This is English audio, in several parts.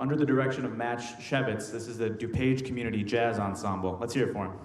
under the direction of Matt Shevitz. This is the DuPage Community Jazz Ensemble. Let's hear it for him.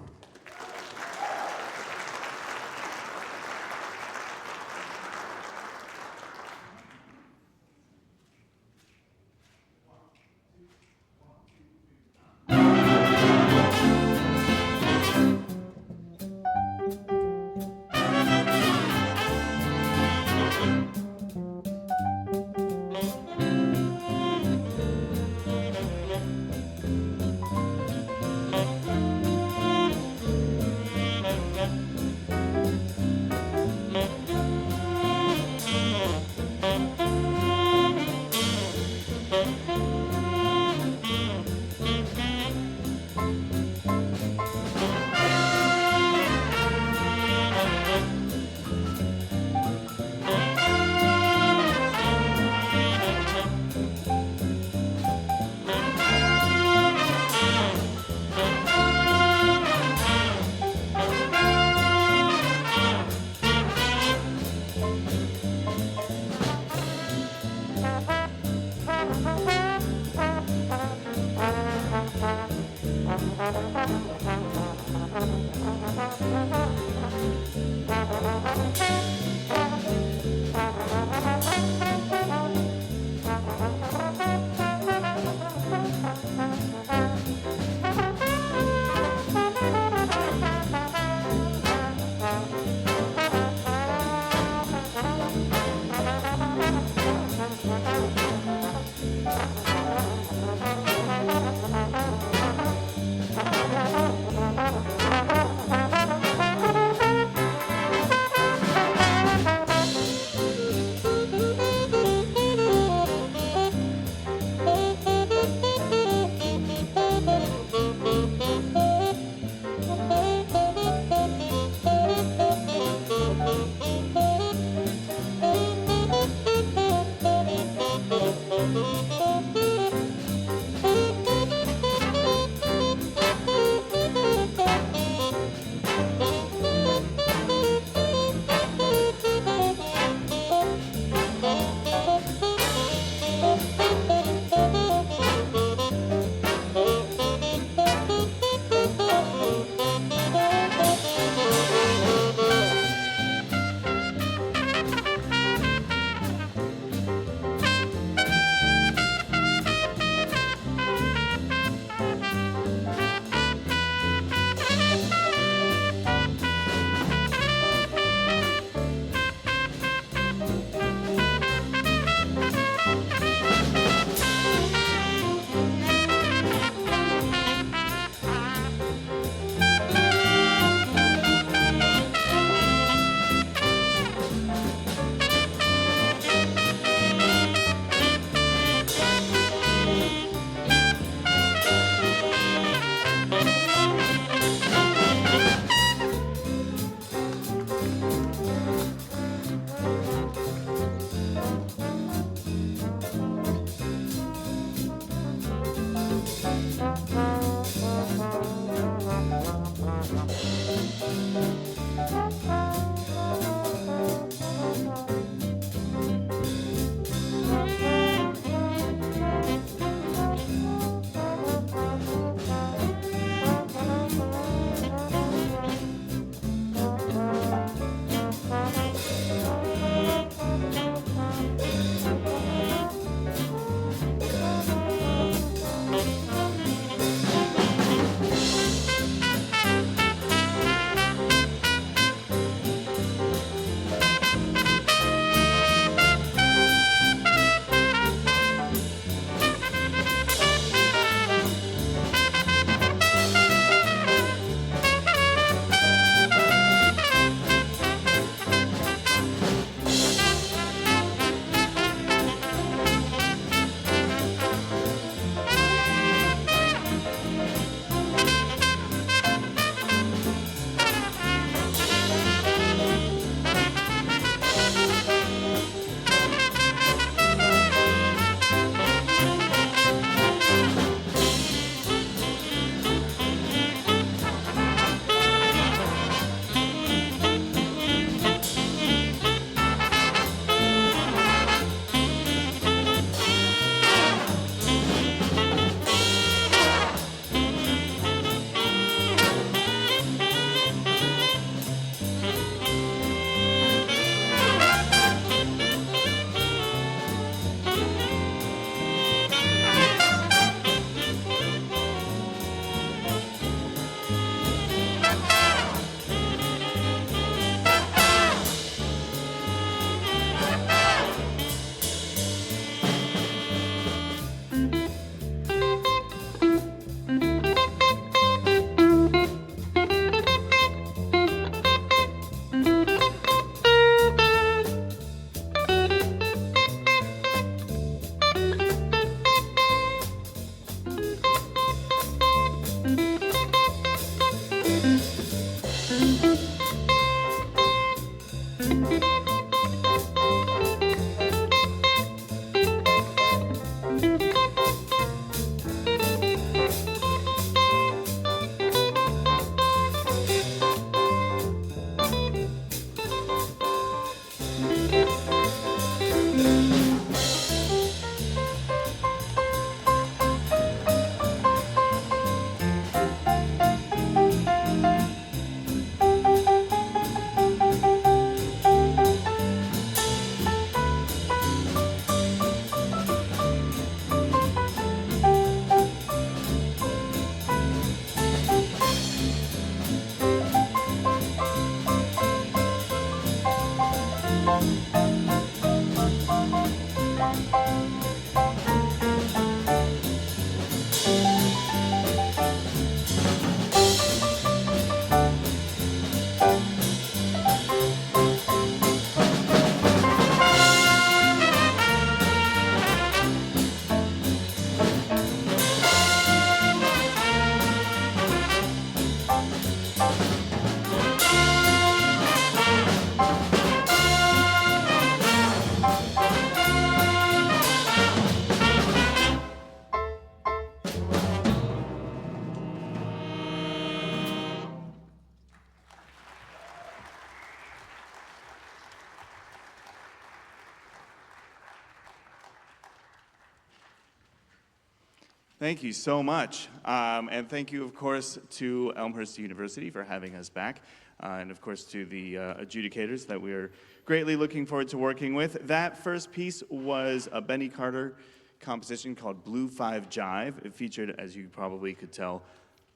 Thank you so much. And thank you, of course, to Elmhurst University for having us back. And of course, to the adjudicators that we are greatly looking forward to working with. That first piece was a Benny Carter composition called Blue 5 Jive. It featured, as you probably could tell,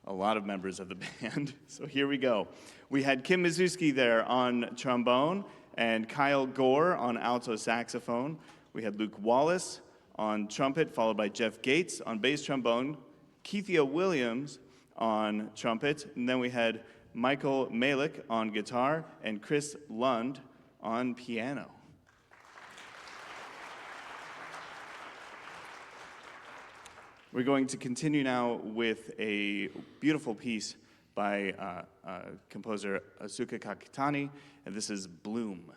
a lot of members of the band. So here we go. We had Kim Mizuski there on trombone and Kyle Gore on alto saxophone. We had Luke Wallace on trumpet, followed by Jeff Gates on bass trombone, Keithia Williams on trumpet, and then we had Michael Malik on guitar and Chris Lund on piano. We're going to continue now with a beautiful piece by composer Asuka Kakitani, and this is Bloom.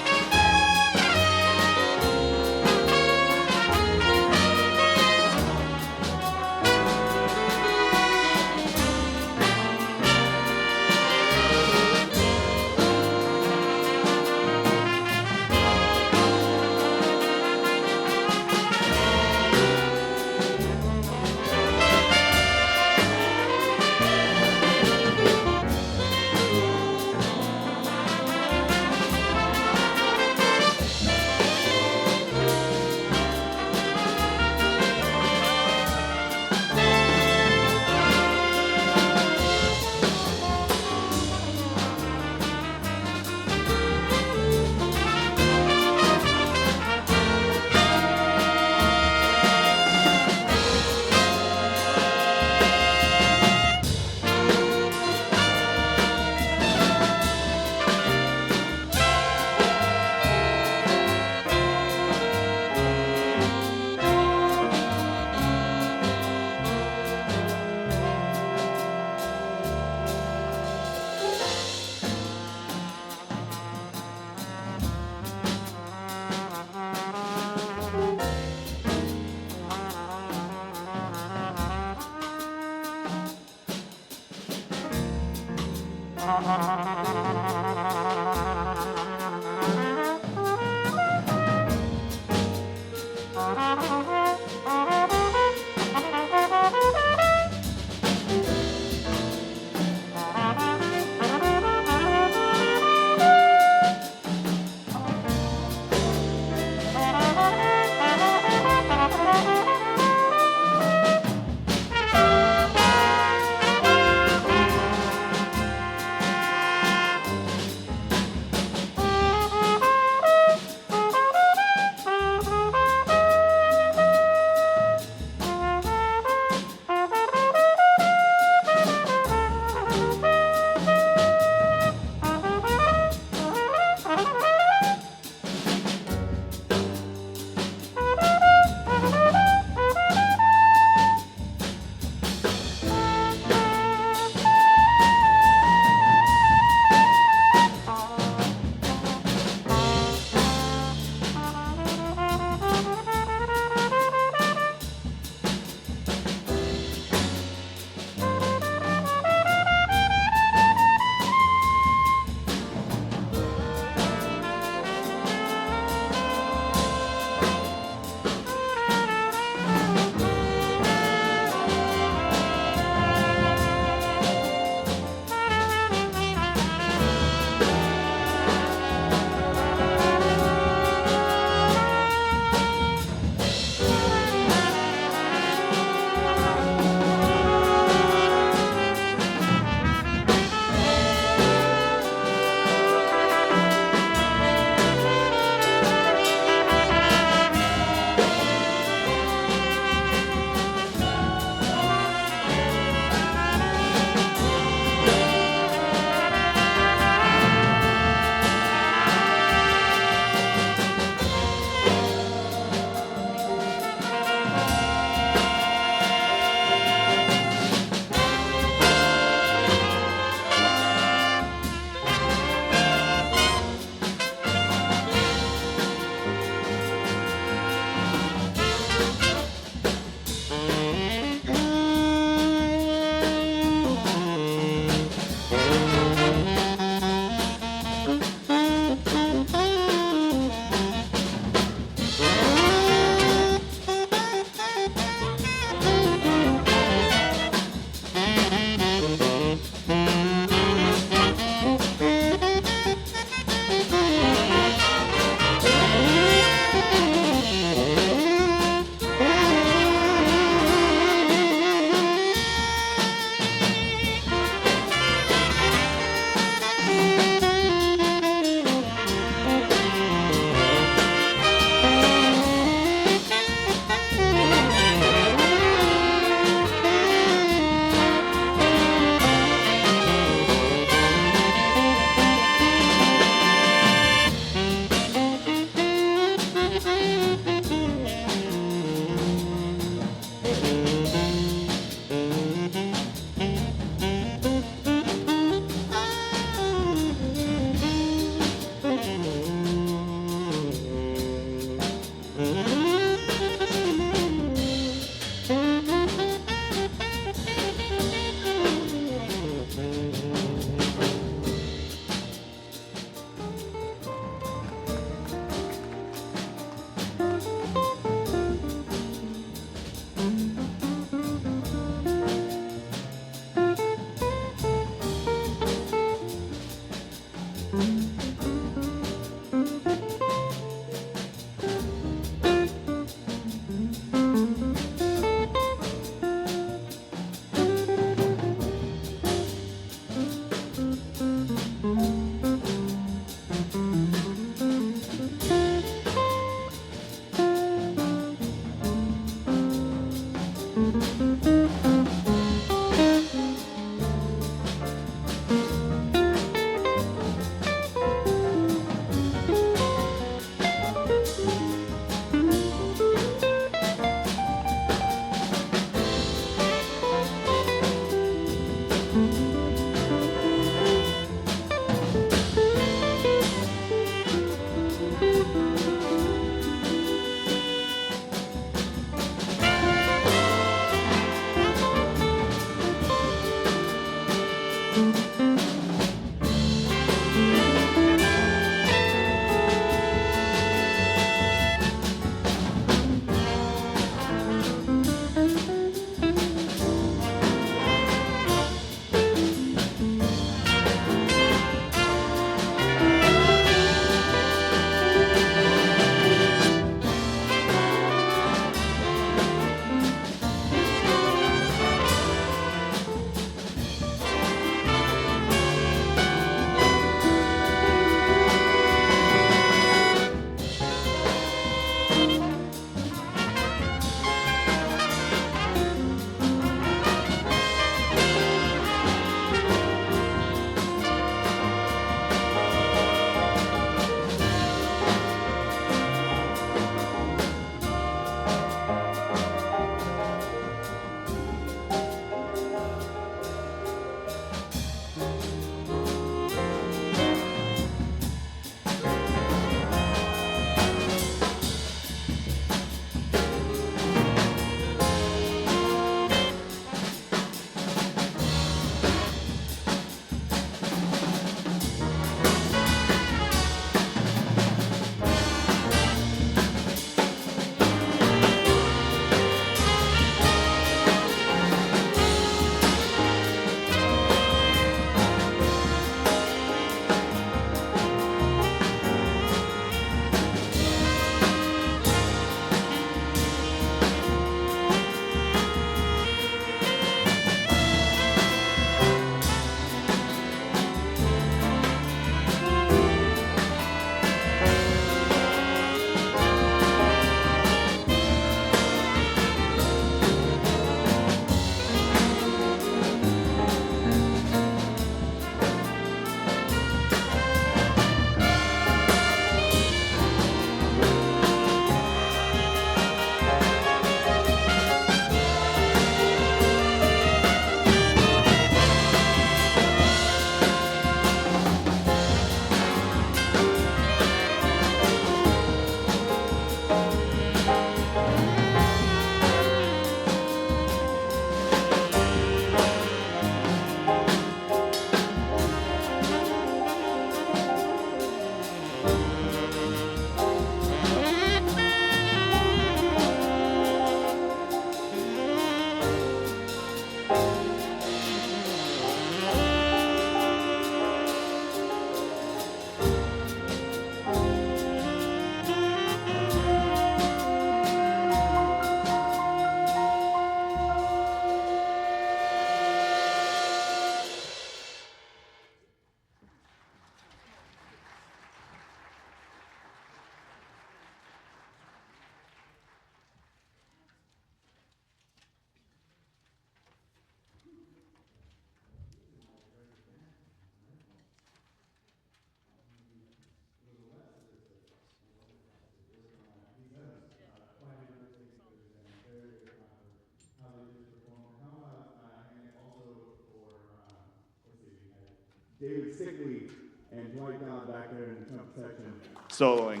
David Sickley and Dwight Dodd back there in the trumpet section soloing.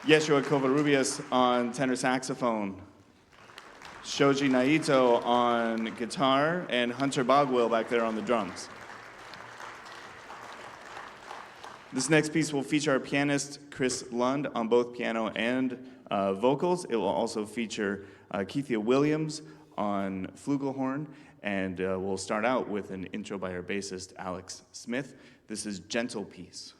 Yeshua Covarrubias on tenor saxophone. Shoji Naito on guitar, and Hunter Bogwell back there on the drums. This next piece will feature our pianist Chris Lund on both piano and vocals. It will also feature Keithia Williams on flugelhorn, and we'll start out with an intro by our bassist Alex Smith. This is Gentle Peace.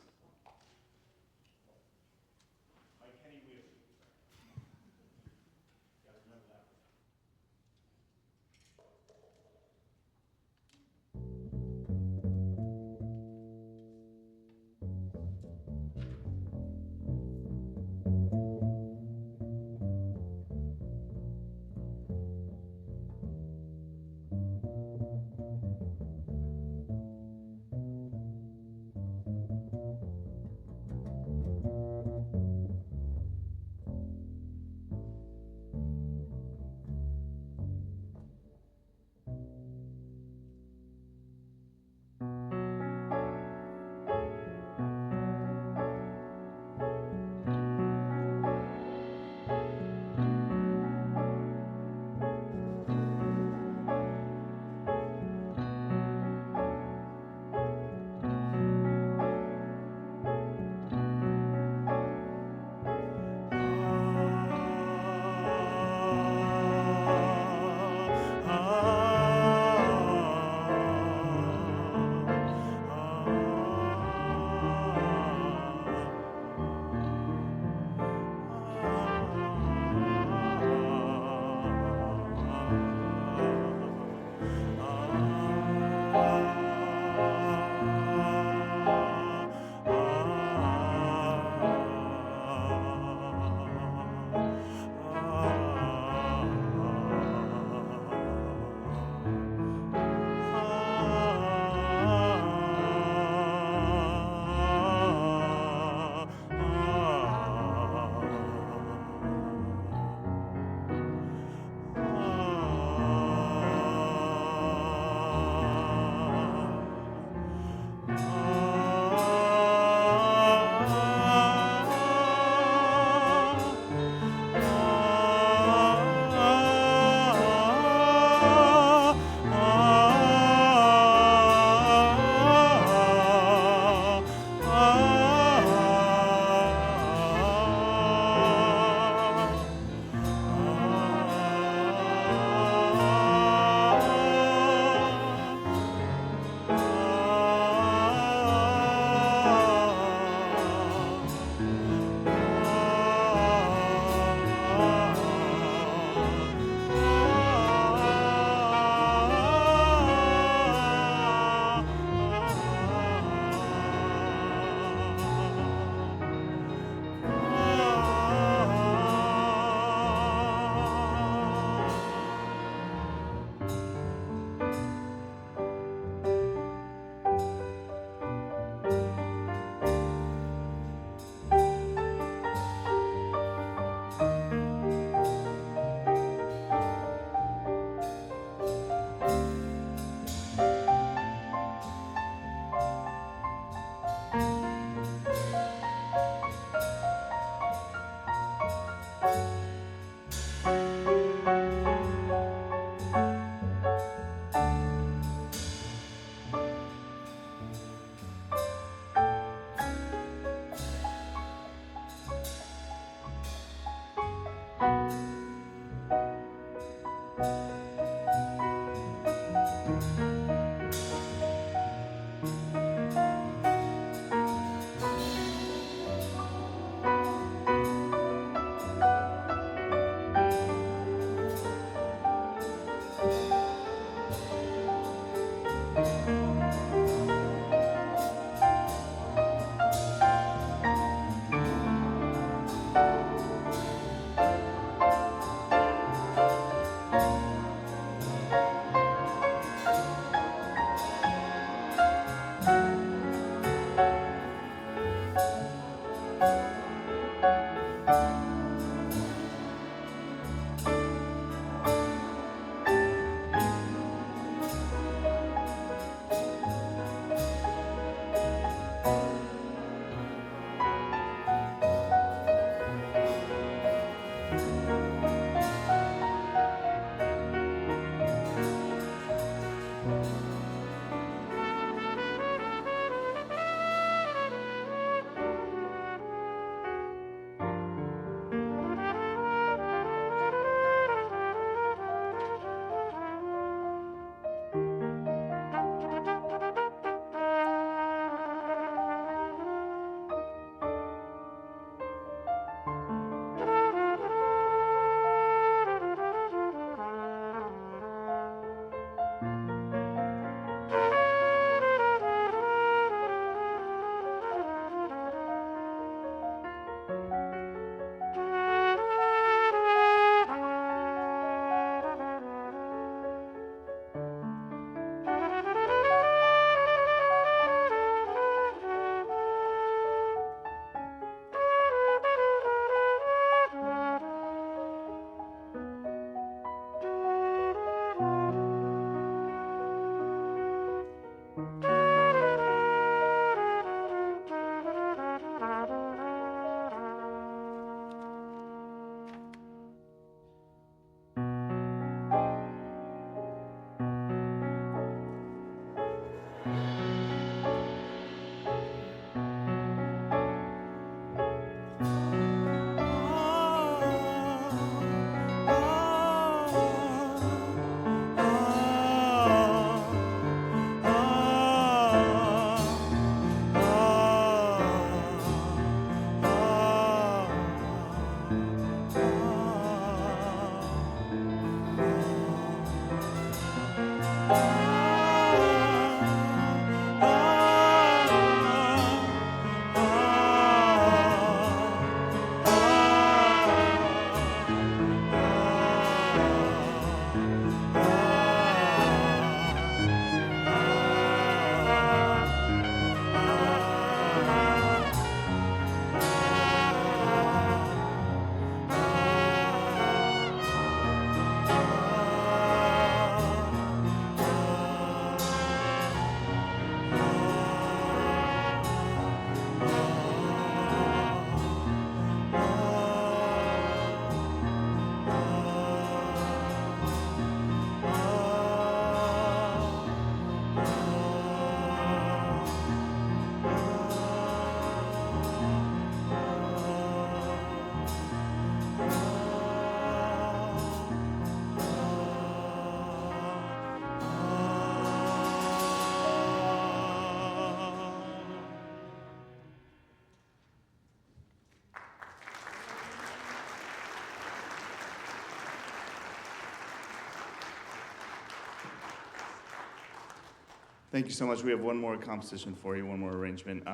Thank you so much. We have one more composition for you, one more arrangement,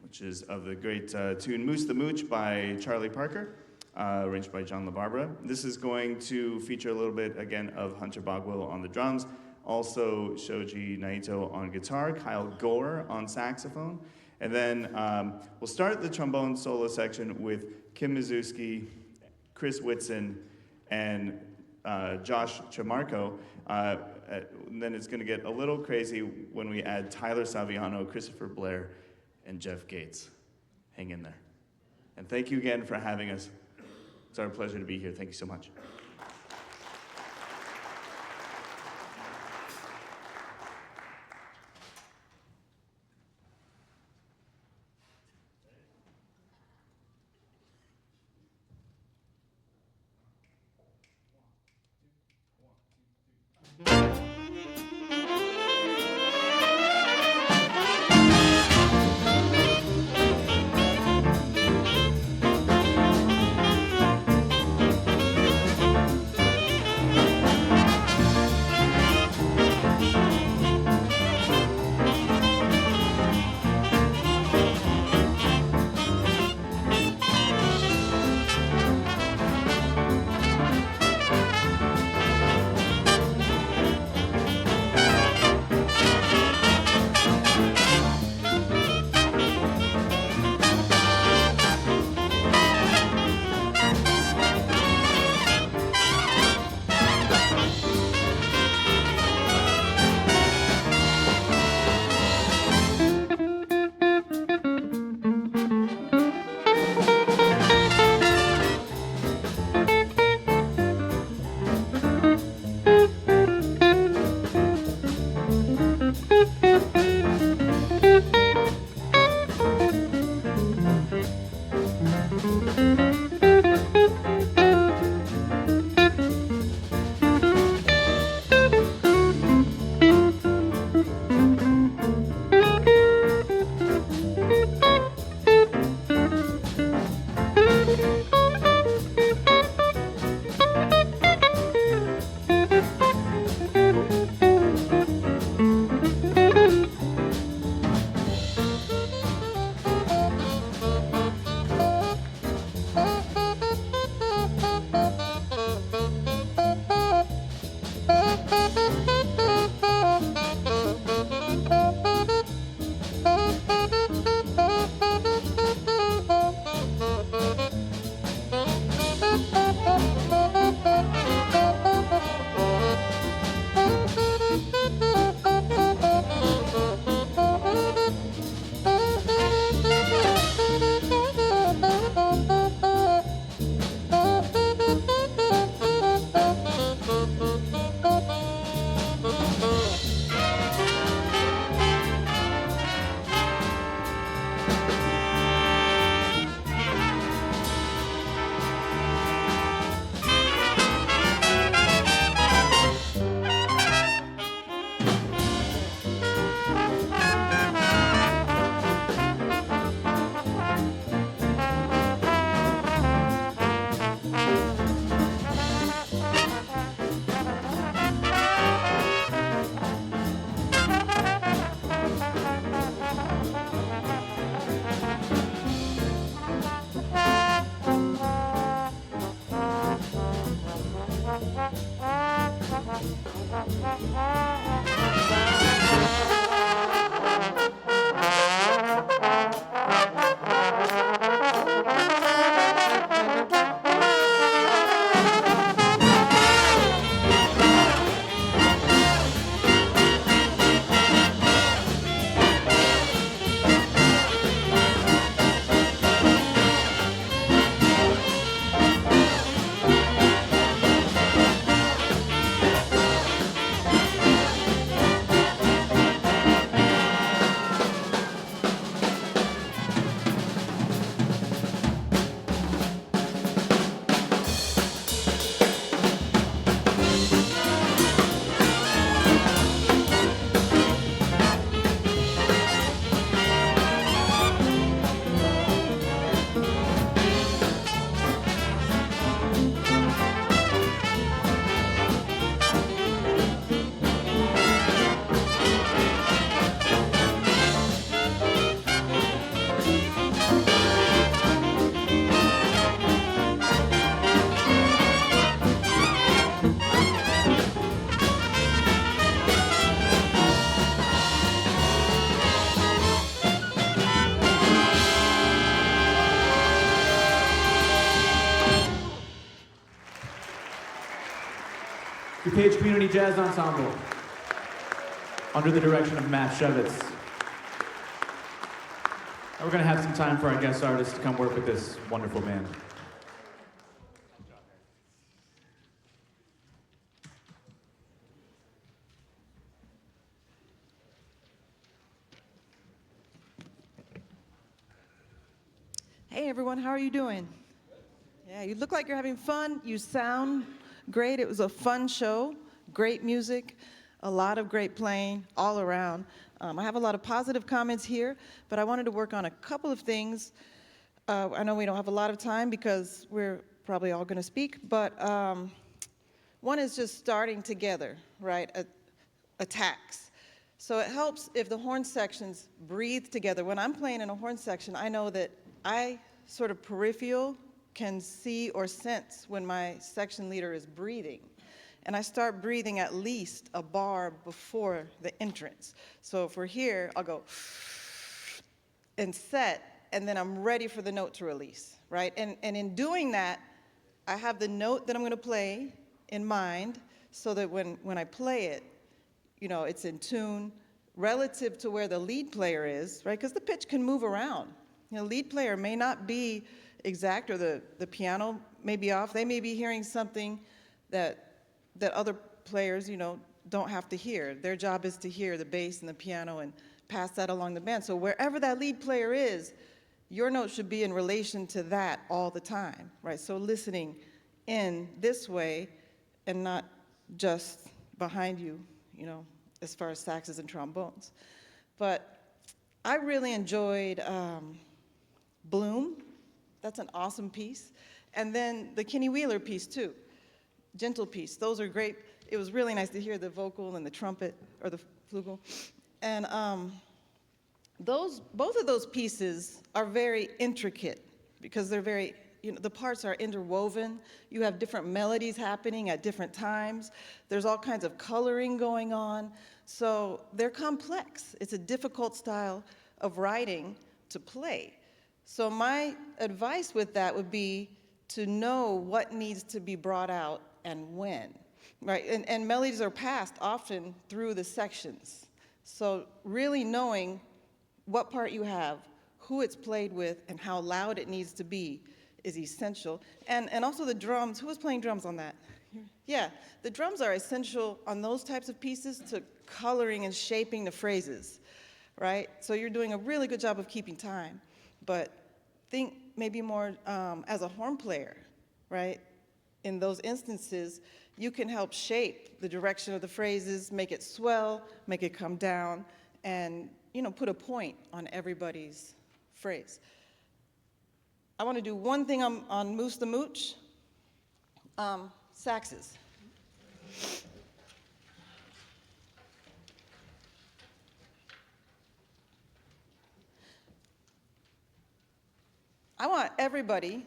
which is of the great tune Moose the Mooch by Charlie Parker, arranged by John LaBarbera. This is going to feature a little bit, again, of Hunter Bogwell on the drums, also Shoji Naito on guitar, Kyle Gore on saxophone, and then we'll start the trombone solo section with Kim Mizuski, Chris Whitson, and Josh Tremarco. And then it's going to get a little crazy when we add Tyler Saviano, Christopher Blair, and Jeff Gates. Hang in there. And thank you again for having us. It's our pleasure to be here. Thank you so much. DuPage Community Jazz Ensemble, under the direction of Matt Shevitz. And we're going to have some time for our guest artists to come work with this wonderful band. Hey everyone, how are you doing? Yeah, you look like you're having fun. You sound great. It was a fun show, great music, a lot of great playing all around. I have a lot of positive comments here, but I wanted to work on a couple of things. I know we don't have a lot of time because we're probably all going to speak, but one is just starting together, right? Attacks. So it helps if the horn sections breathe together. When I'm playing in a horn section, I know that I sort of peripheral can see or sense when my section leader is breathing. And I start breathing at least a bar before the entrance. So if we're here, I'll go and set, and then I'm ready for the note to release, right? And in doing that, I have the note that I'm going to play in mind so that when I play it, you know, it's in tune relative to where the lead player is, right? Because the pitch can move around. You know, lead player may not be exact, or the piano may be off. They may be hearing something that other players, you know, don't have to hear. Their job is to hear the bass and the piano and pass that along the band. So wherever that lead player is, your note should be in relation to that all the time, right? So listening in this way and not just behind you, you know, as far as saxes and trombones. But I really enjoyed Bloom. That's an awesome piece. And then the Kenny Wheeler piece too, gentle piece. Those are great. It was really nice to hear the vocal and the trumpet, or the flugel. And both of those pieces are very intricate because they're very, you know, the parts are interwoven. You have different melodies happening at different times. There's all kinds of coloring going on. So they're complex. It's a difficult style of writing to play. So my advice with that would be to know what needs to be brought out and when, right? And melodies are passed often through the sections. So really knowing what part you have, who it's played with, and how loud it needs to be is essential. And also the drums. Who was playing drums on that? Yeah, the drums are essential on those types of pieces to coloring and shaping the phrases, right? So you're doing a really good job of keeping time. But think maybe more as a horn player, right? In those instances, you can help shape the direction of the phrases, make it swell, make it come down, and, you know, put a point on everybody's phrase. I want to do one thing on Moose the Mooch, saxes. I want everybody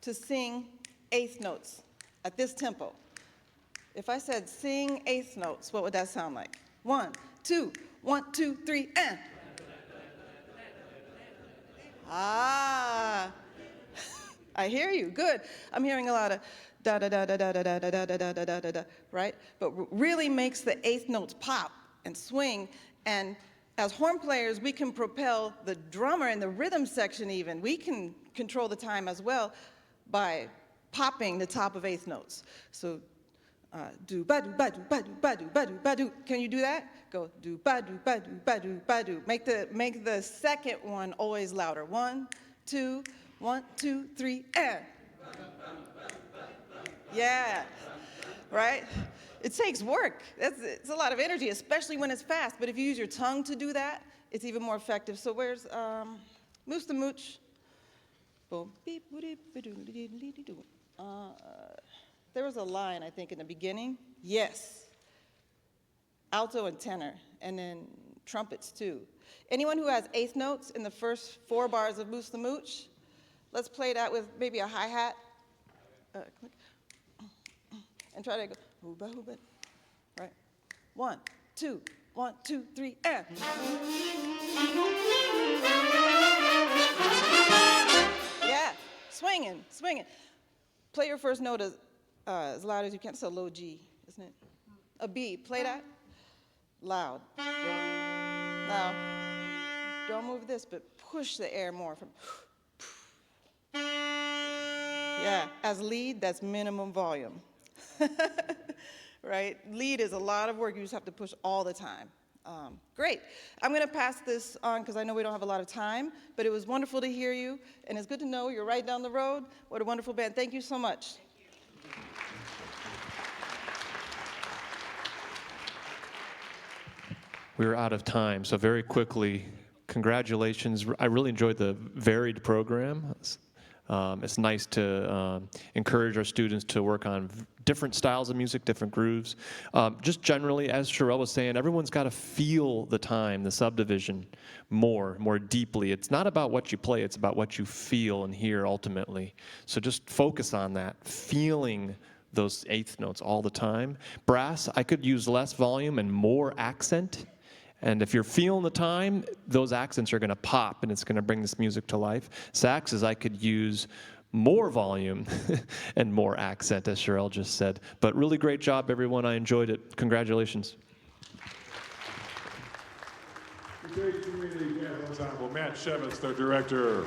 to sing eighth notes at this tempo. If I said sing eighth notes, what would that sound like? 1, 2, 1, 2, 3, and. Ah, I hear you, good. I'm hearing a lot of da da da da da da da da da da da da da, right? But really makes the eighth notes pop and swing, and as horn players, we can propel the drummer in the rhythm section even. We can control the time as well by popping the top of eighth notes. So do ba do ba do ba do ba do ba do ba do. Can you do that? Go do ba do ba do ba do ba do. Make the second one always louder. 1, 2, 1, 2, 3, and. Yeah, right? It takes work. It's a lot of energy, especially when it's fast. But if you use your tongue to do that, it's even more effective. So where's Moose the Mooch? Boom. There was a line, I think, in the beginning. Yes. Alto and tenor, and then trumpets too. Anyone who has eighth notes in the first 4 bars of Moose the Mooch, let's play that with maybe a hi-hat. And try to go, hooba, hooba, right? 1, 2, 1, 2, 3, and. Yeah, swinging, swinging. Play your first note as loud as you can. It's a low G. isn't it? A B. Play that. Loud. Now, don't move this, but push the air more. Yeah, as lead, that's minimum volume. Right? Lead is a lot of work. You just have to push all the time. Great. I'm going to pass this on because I know we don't have a lot of time, but it was wonderful to hear you, and it's good to know you're right down the road. What a wonderful band. Thank you so much. We're out of time, so very quickly, congratulations. I really enjoyed the varied program. It's nice to encourage our students to work on different styles of music, different grooves. Just generally, as Sherelle was saying, everyone's got to feel the time, the subdivision, more deeply. It's not about what you play, it's about what you feel and hear ultimately. So just focus on that, feeling those eighth notes all the time. Brass, I could use less volume and more accent. And if you're feeling the time, those accents are going to pop, and it's going to bring this music to life. Saxes, I could use more volume and more accent, as Sherelle just said. But really great job, everyone. I enjoyed it. Congratulations. DuPage Community Jazz Ensemble, Matt Shevitz, their director.